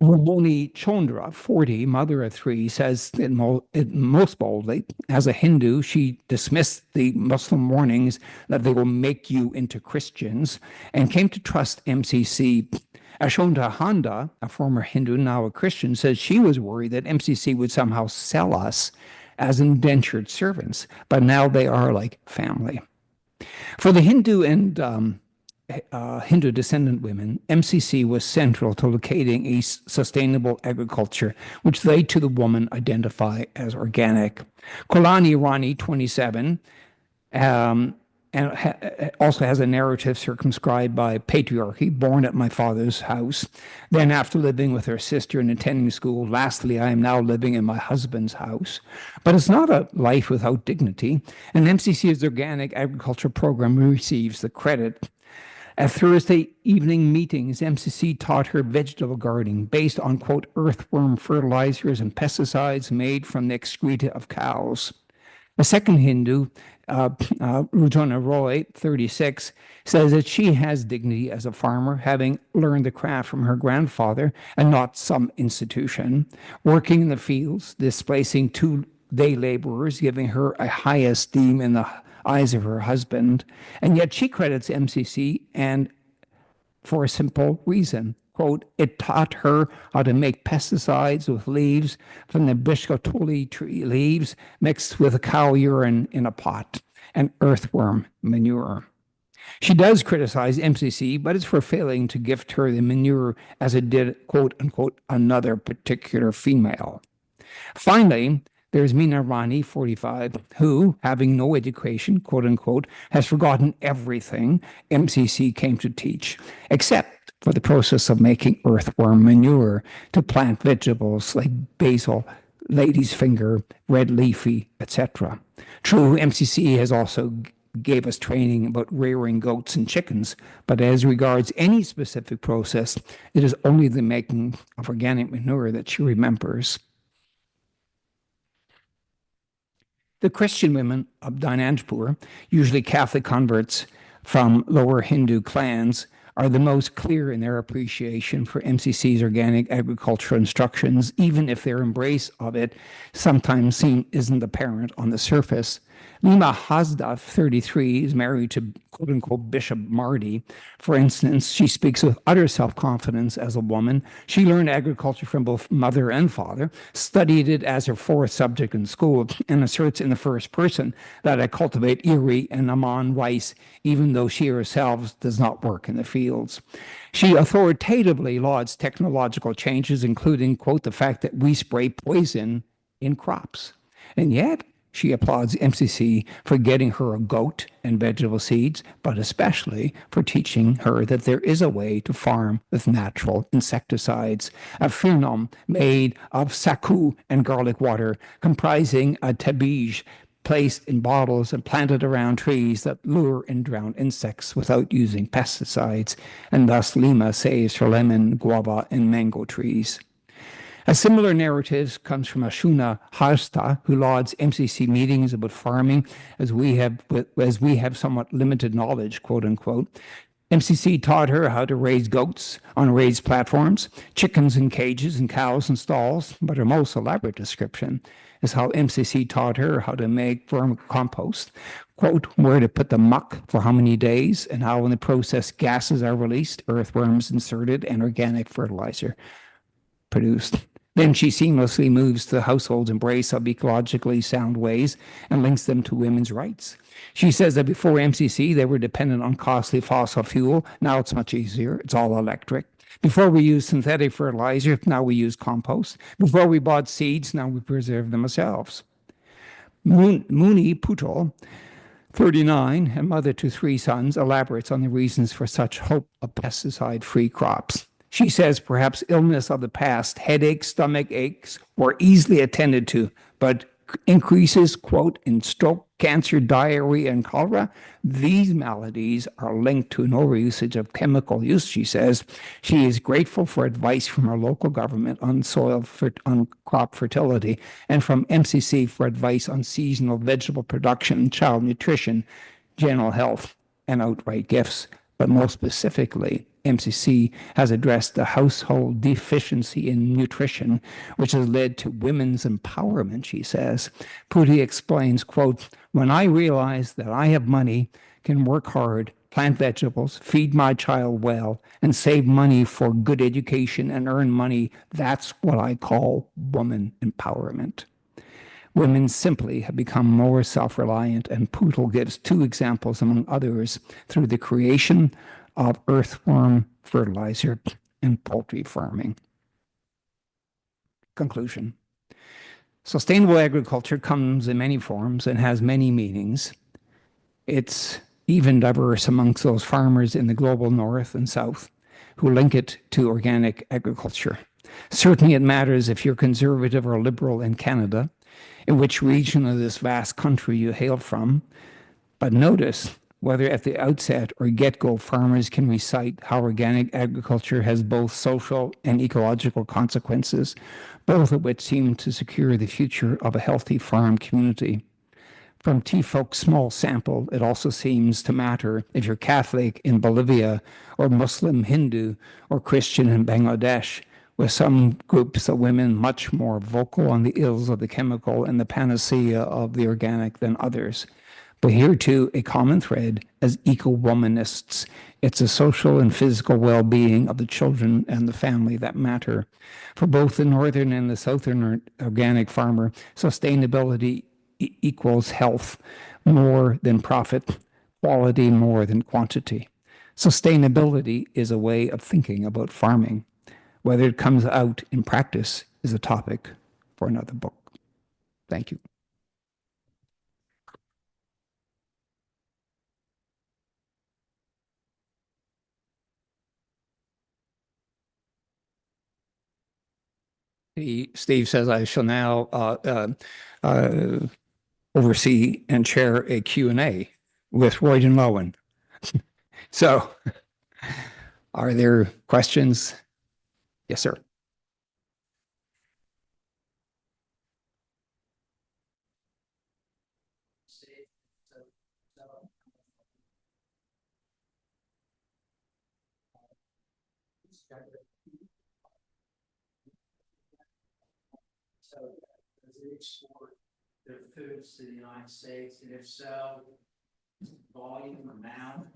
Ramoni Chandra, 40, mother of three, says it most boldly, as a Hindu, she dismissed the Muslim warnings that they will make you into Christians and came to trust MCC. Ashonda Handa, a former Hindu, now a Christian, says she was worried that MCC would somehow sell us as indentured servants, but now they are like family. For the Hindu and Hindu descendant women, MCC was central to locating a sustainable agriculture, which they to the woman identify as organic. Kolani Rani, 27, and also has a narrative circumscribed by patriarchy, born at my father's house, then after living with her sister and attending school, lastly, I am now living in my husband's house. But it's not a life without dignity, and MCC's organic agriculture program receives the credit. At Thursday evening meetings, MCC taught her vegetable gardening based on, quote, earthworm fertilizers and pesticides made from the excreta of cows. A second Hindu, Rujona Roy, 36, says that she has dignity as a farmer, having learned the craft from her grandfather and not some institution, working in the fields, displacing 2 day laborers, giving her a high esteem in the eyes of her husband. And yet she credits MCC and for a simple reason. Quote, it taught her how to make pesticides with leaves from the biscotoli tree leaves mixed with cow urine in a pot and earthworm manure. She does criticize MCC, but it's for failing to gift her the manure as it did, quote unquote, another particular female. Finally, there's Mina Rani, 45, who, having no education, quote unquote, has forgotten everything MCC came to teach, except for the process of making earthworm manure to plant vegetables like basil, lady's finger, red leafy, etc. True, MCC has also gave us training about rearing goats and chickens, but as regards any specific process, it is only the making of organic manure that she remembers. The Christian women of Dinajpur, usually Catholic converts from lower Hindu clans, are the most clear in their appreciation for MCC's organic agricultural instructions, even if their embrace of it sometimes isn't apparent on the surface. Lima Hasda, 33, is married to quote-unquote Bishop Marty. For instance, she speaks with utter self-confidence as a woman. She learned agriculture from both mother and father, studied it as her fourth subject in school, and asserts in the first person that I cultivate Erie and Amman rice, even though she herself does not work in the fields. She authoritatively lauds technological changes, including, quote, the fact that we spray poison in crops. And yet, she applauds MCC for getting her a goat and vegetable seeds, but especially for teaching her that there is a way to farm with natural insecticides. A phenom made of saku and garlic water, comprising a tabige placed in bottles and planted around trees that lure and drown insects without using pesticides, and thus Lima saves her lemon, guava, and mango trees. A similar narrative comes from Ashuna Hasta, who lauds MCC meetings about farming as we have somewhat limited knowledge, quote unquote. MCC taught her how to raise goats on raised platforms, chickens in cages, and cows in stalls, but her most elaborate description is how MCC taught her how to make vermicompost, quote, where to put the muck for how many days, and how in the process gases are released, earthworms inserted, and organic fertilizer produced. Then she seamlessly moves to the household's embrace of ecologically sound ways and links them to women's rights. She says that before MCC, they were dependent on costly fossil fuel. Now it's much easier. It's all electric. Before we used synthetic fertilizer, now we use compost. Before we bought seeds, now we preserve them ourselves. Muni Putal, 39, and mother to 3 sons, elaborates on the reasons for such hope of pesticide-free crops. She says perhaps illness of the past, headaches, stomach aches, were easily attended to, but increases, quote, in stroke, cancer, diarrhea, and cholera, these maladies are linked to an overusage of chemical use, she says. She is grateful for advice from her local government on on crop fertility, and from MCC for advice on seasonal vegetable production, child nutrition, general health, and outright gifts. But most specifically, MCC has addressed the household deficiency in nutrition, which has led to women's empowerment, she says. Pudi explains, quote, when I realize that I have money, can work hard, plant vegetables, feed my child well, and save money for good education and earn money, that's what I call woman empowerment. Women simply have become more self-reliant, and Pootle gives 2 examples, among others, through the creation of earthworm fertilizer and poultry farming. Conclusion. Sustainable agriculture comes in many forms and has many meanings. It's even diverse amongst those farmers in the global north and south who link it to organic agriculture. Certainly it matters if you're conservative or liberal in Canada, in which region of this vast country you hail from. But notice, whether at the outset or get-go, farmers can recite how organic agriculture has both social and ecological consequences, both of which seem to secure the future of a healthy farm community. From T-Folk's small sample, it also seems to matter if you're Catholic in Bolivia or Muslim Hindu or Christian in Bangladesh, with some groups of women much more vocal on the ills of the chemical and the panacea of the organic than others. But here too, a common thread as eco-womanists. It's the social and physical well-being of the children and the family that matter. For both the northern and the southern organic farmer, sustainability equals health more than profit, quality more than quantity. Sustainability is a way of thinking about farming. Whether it comes out in practice is a topic for another book. Thank you. Steve says I shall now oversee and chair a Q&A with Royden Loewen. So, are there questions? Yes, sir. So, does it export their foods to the United States? And if so, volume, amount?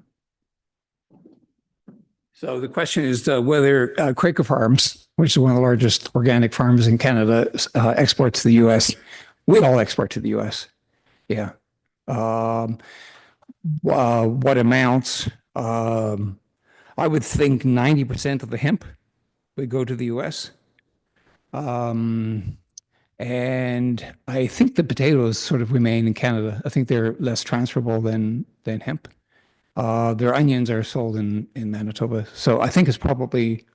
So the question is whether Quaker Farms, which is one of the largest organic farms in Canada, exports to the U.S. We all export to the U.S. Yeah. What amounts? I would think 90% of the hemp would go to the U.S. And I think the potatoes sort of remain in Canada. I think they're less transferable than hemp. Their onions are sold in Manitoba. So I think it's probably,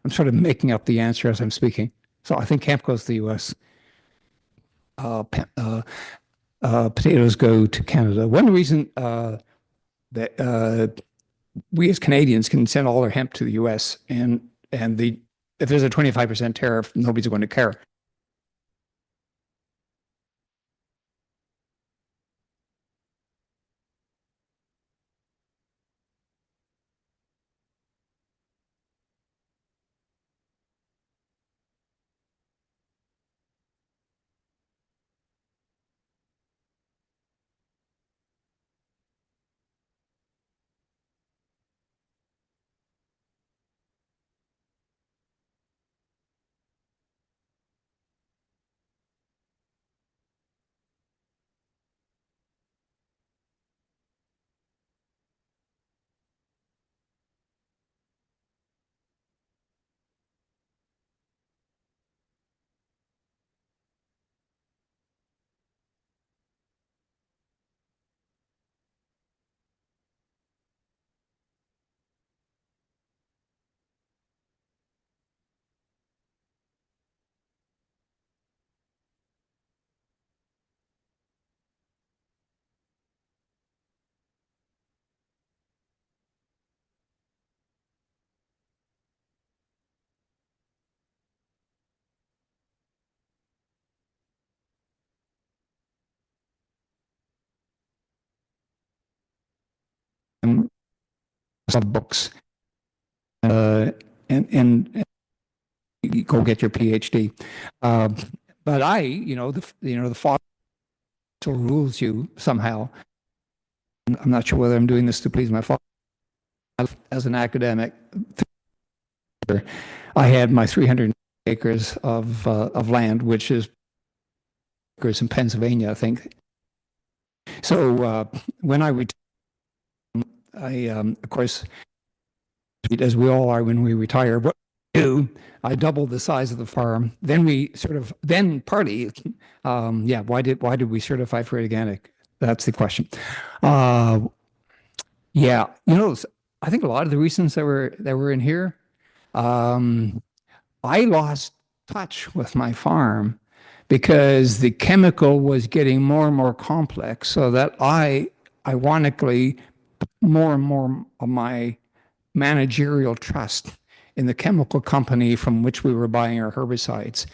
I'm sort of making up the answer as I'm speaking. So I think hemp goes to the U.S. Potatoes go to Canada. One reason that we as Canadians can send all our hemp to the U.S. and if there's a 25% tariff, nobody's going to care. Some books, and you go get your PhD. But the father rules you somehow. I'm not sure whether I'm doing this to please my father. As an academic, I had my 300 acres of land, which is acres in Pennsylvania, I think. So when I retired, of course, as we all are when we retire, what we do, I doubled the size of the farm. Then why did we certify for organic? That's the question. Yeah, I think a lot of the reasons that were in here, I lost touch with my farm because the chemical was getting more and more complex, so that I, ironically, more and more of my managerial trust in the chemical company from which we were buying our herbicides,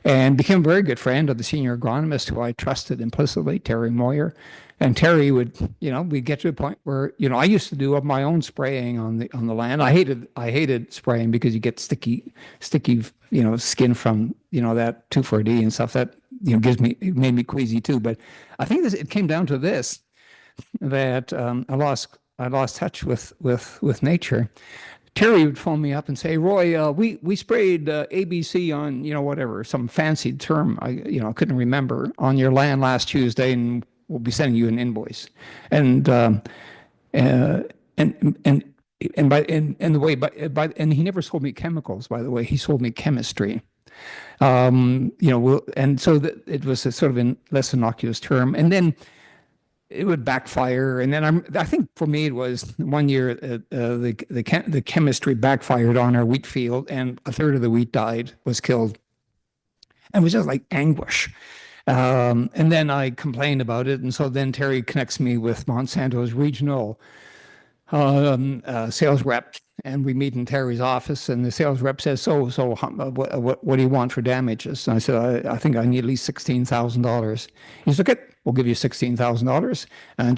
and became a very good friend of the senior agronomist who I trusted implicitly, Terry Moyer. And Terry would, we'd get to a point where, I used to do my own spraying on the land. I hated spraying because you get sticky, skin from, that 2,4-D and stuff that, it made me queasy too. But I think it came down to this. that I lost touch with nature. Terry would phone me up and say, "Roy, we sprayed ABC on, whatever, some fancy term I couldn't remember, on your land last Tuesday, and we'll be sending you an invoice." And uh, and and the way and he never sold me chemicals, by the way. He sold me chemistry. And so it was a sort of a less innocuous term. And then it would backfire. And then I think for me it was one year the chemistry backfired on our wheat field, and a third of the wheat was killed, and it was just like anguish. And then I complained about it, and so then Terry connects me with Monsanto's regional sales rep, and we meet in Terry's office, and the sales rep says, "So, what do you want for damages?" And I said, "I think I need at least $16,000." He said, "Okay, we'll give you $16,000, and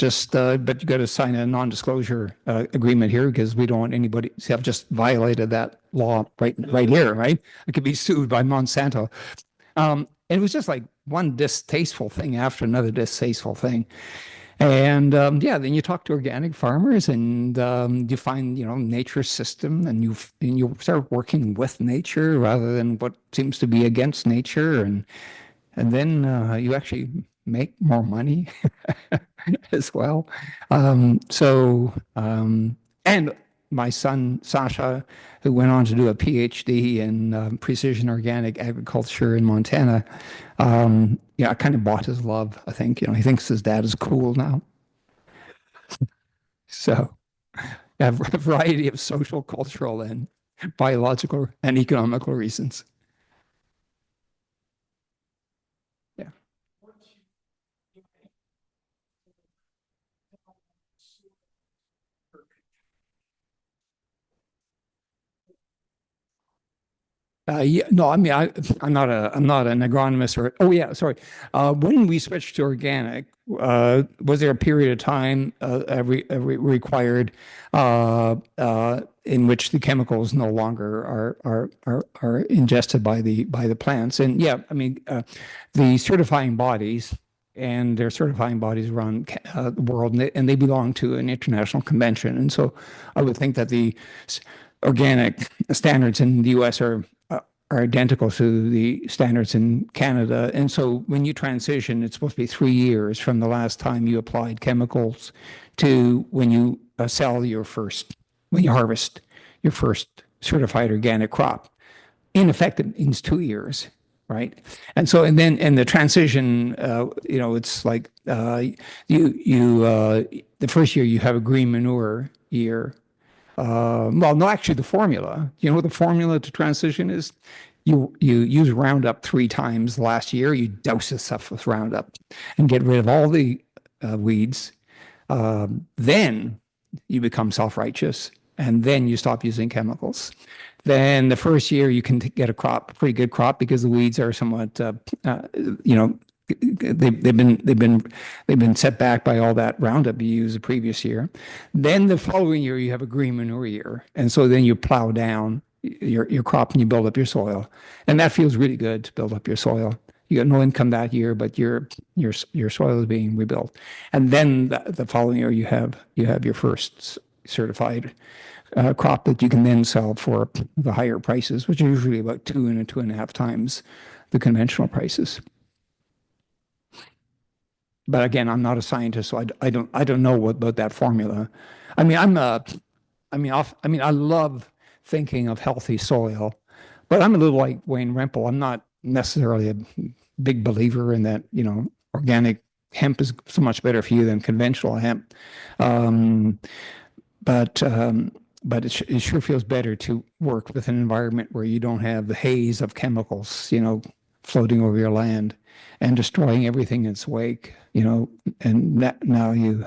but you got to sign a non-disclosure agreement here, because we don't want anybody. See, I've just violated that law right here, right? I could be sued by Monsanto." And it was just like one distasteful thing after another distasteful thing. And then you talk to organic farmers, and you find, nature's system, and you start working with nature rather than what seems to be against nature, and then you actually make more money as well. And my son Sasha, who went on to do a PhD in precision organic agriculture in Montana, I kind of bought his love. I think, he thinks his dad is cool now. So, a variety of social, cultural, and biological and economical reasons. Yeah. Yeah, no, I mean, I'm not an agronomist oh yeah, sorry. When we switched to organic, was there a period of time required in which the chemicals no longer are ingested by the plants? And yeah, I mean, the certifying bodies, and their certifying bodies around the world, and they belong to an international convention. And so I would think that the organic standards in the U.S. are identical to the standards in Canada. And so when you transition, it's supposed to be 3 years from the last time you applied chemicals to when you when you harvest your first certified organic crop. In effect, it means 2 years, right? And so, and then, and the transition, it's like the first year you have a green manure year. Well, no, actually, the formula. You know what the formula to transition is? You use Roundup 3 times last year. You douse the stuff with Roundup and get rid of all the weeds. Then you become self-righteous, and then you stop using chemicals. Then the first year you can get a pretty good crop, because the weeds are somewhat, they've been set back by all that Roundup you used the previous year. Then the following year you have a green manure year, and so then you plow down your crop and you build up your soil, and that feels really good to build up your soil. You got no income that year, but your soil is being rebuilt, and then the following year you have your first certified crop that you can then sell for the higher prices, which are usually about 2.5 times the conventional prices. But again, I'm not a scientist, so I don't know what about that formula. I mean, I love thinking of healthy soil, but I'm a little like Wayne Rempel. I'm not necessarily a big believer in that, organic hemp is so much better for you than conventional hemp. Um, but it sure feels better to work with an environment where you don't have the haze of chemicals, floating over your land and destroying everything in its wake, and now you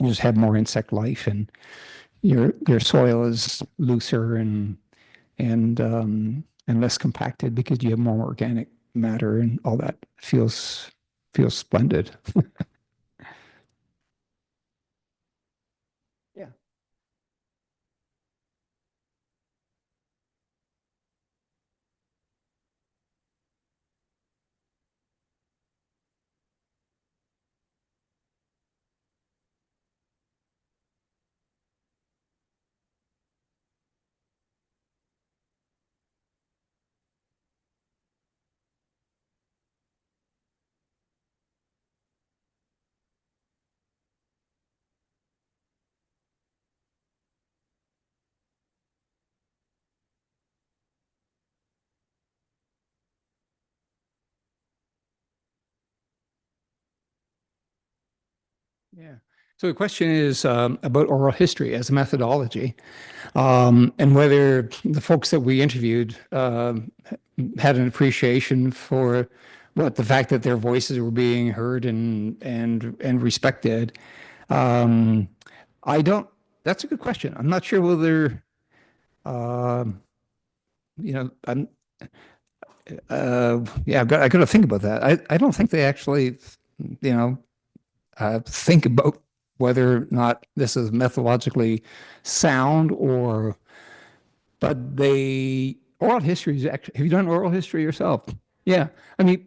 just have more insect life, and your soil is looser and less compacted because you have more organic matter, and all that feels splendid. Yeah. Yeah. So the question is about oral history as a methodology, and whether the folks that we interviewed had an appreciation for what the fact that their voices were being heard and respected. Um, I don't. That's a good question. I'm not sure whether I'm. Yeah, I got to think about that. I don't think they actually, you know, think about whether or not this is methodologically sound or, but oral history is actually, have you done oral history yourself? Yeah. I mean,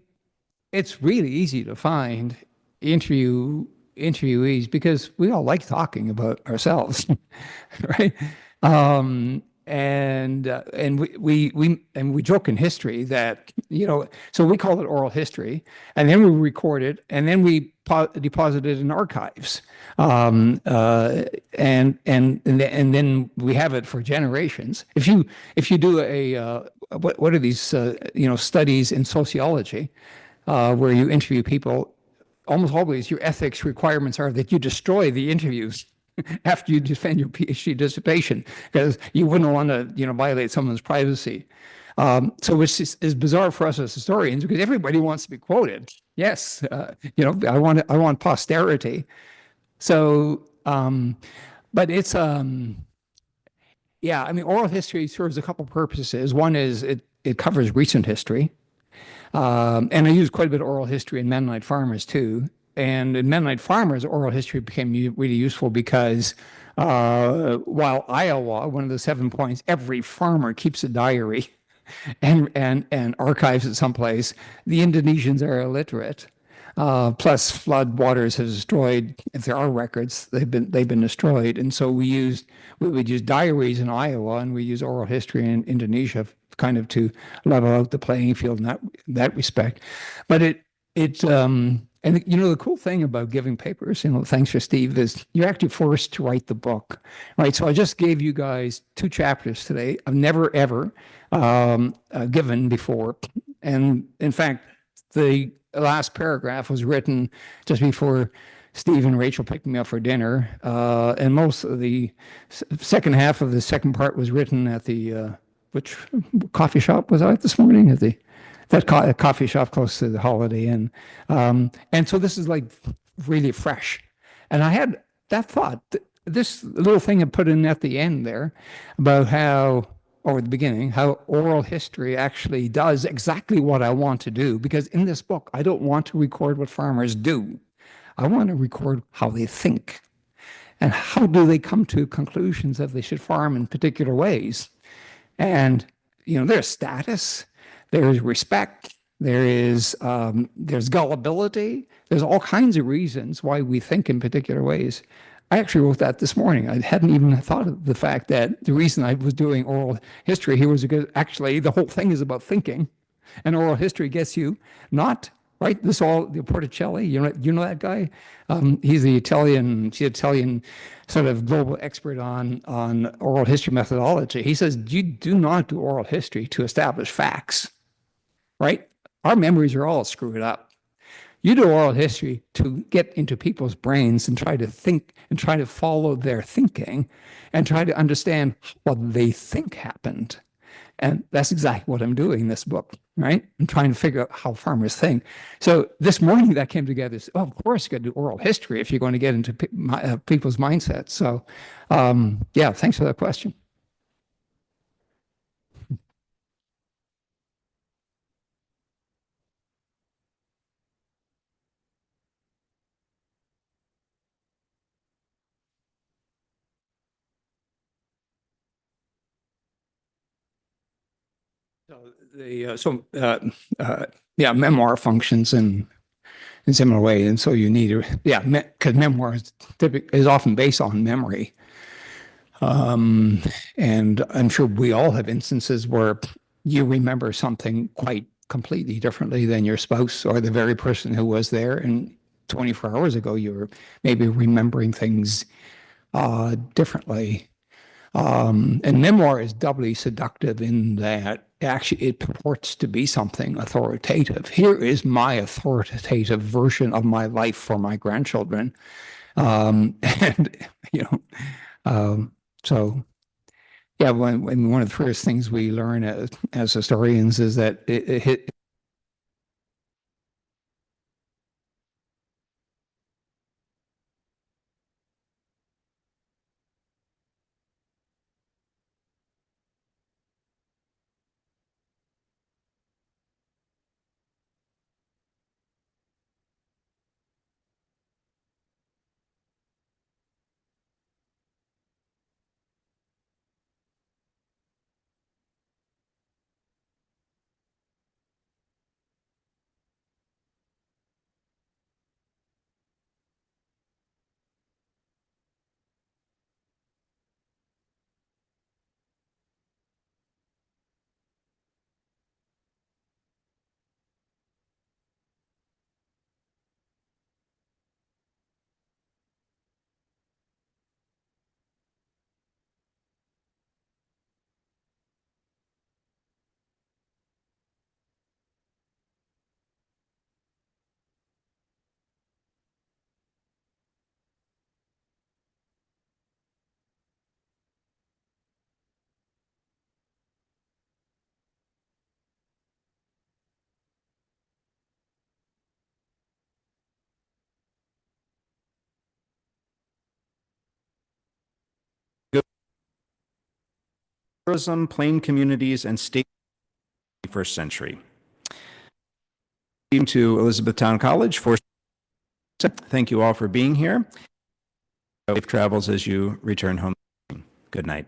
it's really easy to find interviewees because we all like talking about ourselves, right? And we joke in history that, so we call it oral history, and then we record it, and then we deposit it in archives, and then we have it for generations. If you do what are these studies in sociology, where you interview people, almost always your ethics requirements are that you destroy the interviews after you defend your PhD dissertation, because you wouldn't want to, violate someone's privacy. So which is bizarre for us as historians, because everybody wants to be quoted. Yes, I want posterity. So, but it's yeah. I mean, oral history serves a couple purposes. One is it covers recent history. And I use quite a bit of oral history in Mennonite Farmers too. And in Mennonite Farmers, oral history became really useful because while Iowa, one of the 7 points, every farmer keeps a diary and archives it someplace, the Indonesians are illiterate. Plus, flood waters have destroyed. If there are records, they've been destroyed. And so we would use diaries in Iowa, and we use oral history in Indonesia, kind of to level out the playing field in that respect. But and the cool thing about giving papers, thanks for Steve, is you're actually forced to write the book, right? So I just gave you guys 2 chapters today. I've never ever given before, and in fact, the last paragraph was written just before Steve and Rachel picked me up for dinner, and most of the second half of the second part was written at the which coffee shop was I at this morning? At that coffee shop close to the Holiday Inn, and so this is like really fresh. And I had that thought, this little thing I put in at the end there about how, or at the beginning, how oral history actually does exactly what I want to do. Because in this book, I don't want to record what farmers do. I want to record how they think and how do they come to conclusions that they should farm in particular ways. And, there's status, there's respect, there's gullibility, there's all kinds of reasons why we think in particular ways. I actually wrote that this morning. I hadn't even thought of the fact that the reason I was doing oral history here was because actually the whole thing is about thinking, and oral history gets you not right. This all the Porticelli, you know that guy. He's the Italian sort of global expert on oral history methodology. He says you do not do oral history to establish facts, right? Our memories are all screwed up. You do oral history to get into people's brains and try to think and try to follow their thinking and try to understand what they think happened. And that's exactly what I'm doing in this book, right? I'm trying to figure out how farmers think. So this morning that came together. Of course, you got to do oral history if you're going to get into people's mindsets. So, yeah, thanks for that question. Yeah, memoir functions in similar way, and so you need because memoir is often based on memory, and I'm sure we all have instances where you remember something quite completely differently than your spouse or the very person who was there, and 24 hours ago you were maybe remembering things differently. And memoir is doubly seductive in that actually it purports to be something authoritative. Here is my authoritative version of my life for my grandchildren. And, so yeah, one of the first things we learn as historians is that it hit Tourism, plain communities, and state 21st century. To Elizabethtown College for thank you all for being here. Safe travels as you return home. Good night.